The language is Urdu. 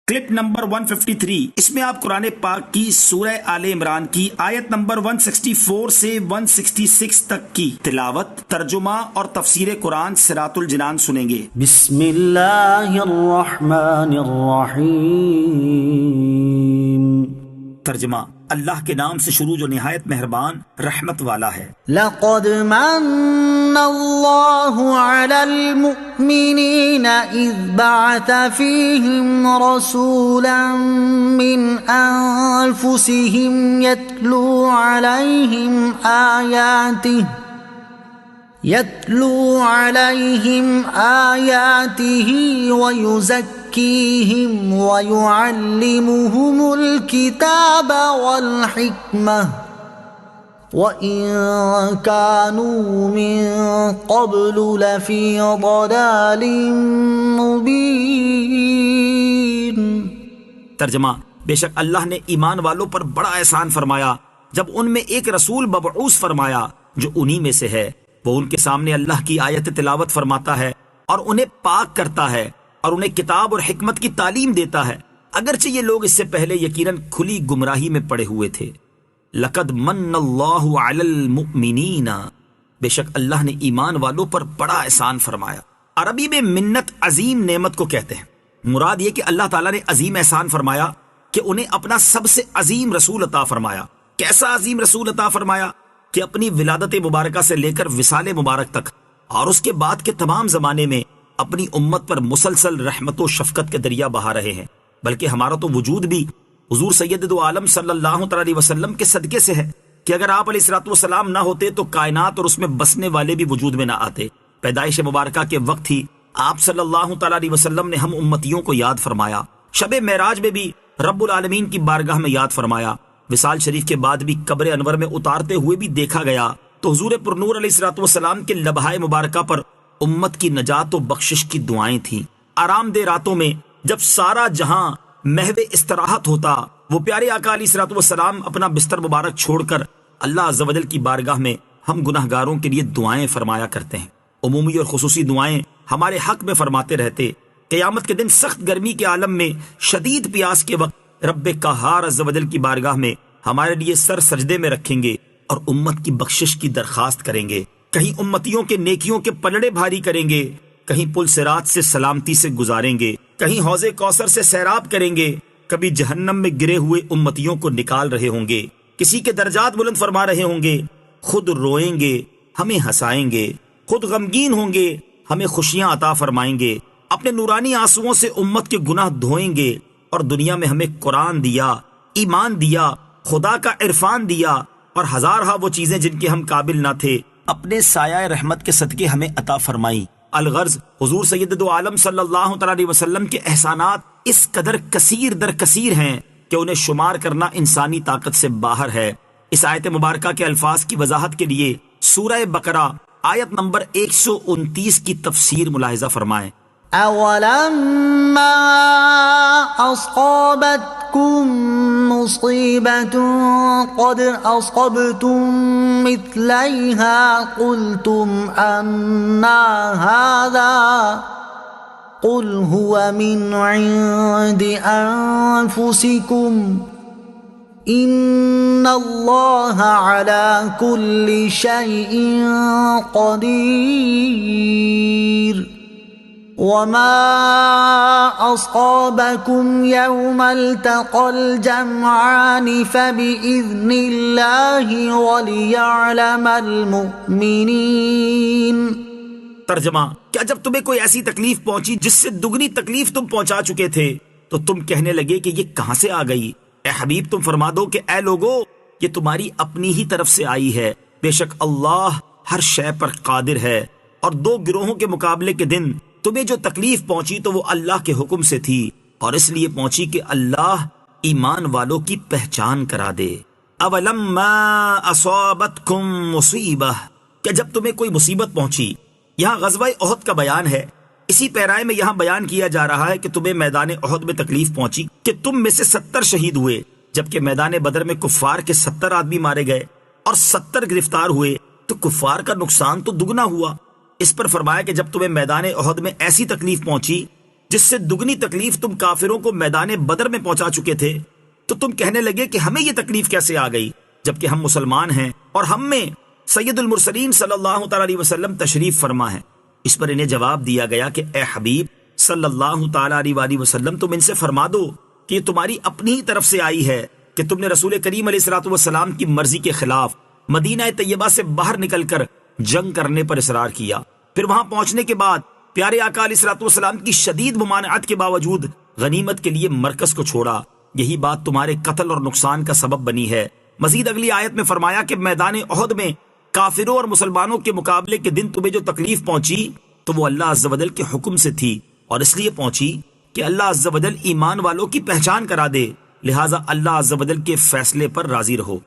کلپ نمبر 153، اس میں آپ قرآن پاک کی سورہ آل عمران کی آیت نمبر 164 سے 166 تک کی تلاوت، ترجمہ اور تفسیر قرآن صراط الجنان سنیں گے۔ بسم اللہ الرحمن الرحیم۔ ترجمہ، اللہ کے نام سے شروع جو نہایت مہربان رحمت والا ہے۔ لقد من اللہ علی المؤمنین اذ بعث فیہم رسولا من انفسہم يتلو عليهم آياته ويزكيهم ويعلمهم الكتاب والحكمة وإن كانوا من قبل لفي ضلال مبين۔ ترجمہ، بے شک اللہ نے ایمان والوں پر بڑا احسان فرمایا جب ان میں ایک رسول مبعوث فرمایا جو انہی میں سے ہے۔ وہ ان کے سامنے اللہ کی آیت تلاوت فرماتا ہے اور انہیں پاک کرتا ہے اور انہیں کتاب اور حکمت کی تعلیم دیتا ہے، اگرچہ یہ لوگ اس سے پہلے یقیناً کھلی گمراہی میں پڑے ہوئے تھے۔ لقد من اللہ علی المؤمنین، بے شک اللہ نے ایمان والوں پر بڑا احسان فرمایا۔ عربی میں منت عظیم نعمت کو کہتے ہیں۔ مراد یہ کہ اللہ تعالیٰ نے عظیم احسان فرمایا کہ انہیں اپنا سب سے عظیم رسول عطا فرمایا۔ کیسا عظیم رسول عطا فرمایا کہ اپنی ولادت مبارکہ سے لے کر وصال مبارک تک اور اس کے بعد کے تمام زمانے میں اپنی امت پر مسلسل رحمت و شفقت کے دریا بہا رہے ہیں، بلکہ ہمارا تو وجود بھی حضور سید دو عالم صلی اللہ علیہ وسلم کے صدقے سے ہے کہ اگر آپ علیہ الصلوۃ والسلام نہ ہوتے تو کائنات اور اس میں بسنے والے بھی وجود میں نہ آتے۔ پیدائش مبارکہ کے وقت ہی آپ صلی اللہ علیہ وسلم نے ہم امتیوں کو یاد فرمایا، شب معراج میں بھی رب العالمین کی بارگاہ میں یاد فرمایا، وصال شریف کے بعد بھی قبر انور میں اتارتے ہوئے بھی دیکھا گیا، تو حضور پر نور علیہ الصلوۃ والسلام کے لبہائے مبارکہ پر امت کی نجات و بخشش کی دعائیں تھیں۔ آرام دہ راتوں میں جب سارا جہاں محو استراحت ہوتا، وہ پیارے آقا علیہ الصلوۃ والسلام اپنا بستر مبارک چھوڑ کر اللہ عز و جل کی بارگاہ میں ہم گناہگاروں کے لیے دعائیں فرمایا کرتے ہیں۔ عمومی اور خصوصی دعائیں ہمارے حق میں فرماتے رہتے۔ قیامت کے دن سخت گرمی کے عالم میں شدید پیاس کے وقت رب قہار عز و جل کی بارگاہ میں ہمارے لیے سر سجدے میں رکھیں گے اور امت کی بخشش کی درخواست کریں گے۔ کہیں امتیوں کے نیکیوں کے پلڑے بھاری کریں گے، کہیں پل صراط سے سلامتی سے گزاریں گے، کہیں حوض کوثر سے سیراب کریں گے، کبھی جہنم میں گرے ہوئے امتیوں کو نکال رہے ہوں گے، کسی کے درجات بلند فرما رہے ہوں گے، خود روئیں گے ہمیں ہنسائیں گے، خود غمگین ہوں گے ہمیں خوشیاں عطا فرمائیں گے، اپنے نورانی آنسوؤں سے امت کے گناہ دھوئیں گے، اور دنیا میں ہمیں قرآن دیا، ایمان دیا، خدا کا عرفان دیا اور ہزارہا وہ چیزیں جن کے ہم قابل نہ تھے اپنے سایہ رحمت کے صدقے ہمیں عطا فرمائی۔ الغرض حضور سید دو عالم صلی اللہ علیہ وسلم کے احسانات اس قدر کثیر در کثیر ہیں کہ انہیں شمار کرنا انسانی طاقت سے باہر ہے۔ اس آیت مبارکہ کے الفاظ کی وضاحت کے لیے سورہ بقرہ آیت نمبر 129 کی تفسیر ملاحظہ فرمائیں۔ أَوَلَمَّا أَصَابَتْكُم مُّصِيبَةٌ قَدْ أَصَبْتُم مِّثْلَيْهَا قُلْتُمْ أَنَّىٰ هَٰذَا قُلْ هُوَ مِنْ عِندِ أَنفُسِكُمْ إِنَّ اللَّهَ عَلَىٰ كُلِّ شَيْءٍ قَدِيرٌ۔ وَمَا أَصَابَكُمْ يَوْمَ الْتَقَى الْجَمْعَانِ فَبِإِذْنِ اللَّهِ وَلِيَعْلَمَ الْمُؤْمِنِينَ۔ ترجمہ، کیا جب تمہیں کوئی ایسی تکلیف پہنچی جس سے دگنی تکلیف تم پہنچا چکے تھے تو تم کہنے لگے کہ یہ کہاں سے آ گئی؟ اے حبیب تم فرما دو کہ اے لوگو، یہ تمہاری اپنی ہی طرف سے آئی ہے، بے شک اللہ ہر شے پر قادر ہے۔ اور دو گروہوں کے مقابلے کے دن تمہیں جو تکلیف پہنچی تو وہ اللہ کے حکم سے تھی، اور اس لیے پہنچی کہ اللہ ایمان والوں کی پہچان کرا دے۔ اولما اصابتکم مصیبہ، کہ جب تمہیں کوئی مصیبت پہنچی۔ یہاں غزوہ احد کا بیان ہے۔ اسی پیرائے میں یہاں بیان کیا جا رہا ہے کہ تمہیں میدان احد میں تکلیف پہنچی کہ تم میں سے 70 شہید ہوئے، جبکہ میدان بدر میں کفار کے 70 آدمی مارے گئے اور 70 گرفتار ہوئے، تو کفار کا نقصان تو دگنا ہوا۔ اس پر فرمایا کہ جب تمہیں میدان احد میں ایسی تکلیف پہنچی جس سے دگنی تکلیف تم کافروں کو میدان بدر میں پہنچا چکے تھے، تو تم کہنے لگے کہ ہمیں یہ تکلیف کیسے آ گئی جبکہ ہم مسلمان ہیں اور ہم میں سید المرسلین صلی اللہ تعالی علیہ وسلم تشریف فرما ہے۔ اس پر انہیں جواب دیا گیا کہ اے حبیب صلی اللہ تعالی علیہ وآلہ وسلم، تم ان سے فرما دو کہ یہ تمہاری اپنی ہی طرف سے آئی ہے کہ تم نے رسول کریم علیہ الصلوۃ والسلام کی مرضی کے خلاف مدینہ طیبہ سے باہر نکل کر جنگ کرنے پر اصرار کیا، پھر وہاں پہنچنے کے بعد پیارے آقا علیہ الصلوۃ والسلام کی شدید ممانعت کے باوجود غنیمت کے لیے مرکز کو چھوڑا، یہی بات تمہارے قتل اور نقصان کا سبب بنی ہے۔ مزید اگلی آیت میں فرمایا کہ میدان احد میں کافروں اور مسلمانوں کے مقابلے کے دن تمہیں جو تکلیف پہنچی تو وہ اللہ عز و جل کے حکم سے تھی، اور اس لیے پہنچی کہ اللہ عز و جل ایمان والوں کی پہچان کرا دے، لہٰذا اللہ عز و جل کے فیصلے پر راضی رہو۔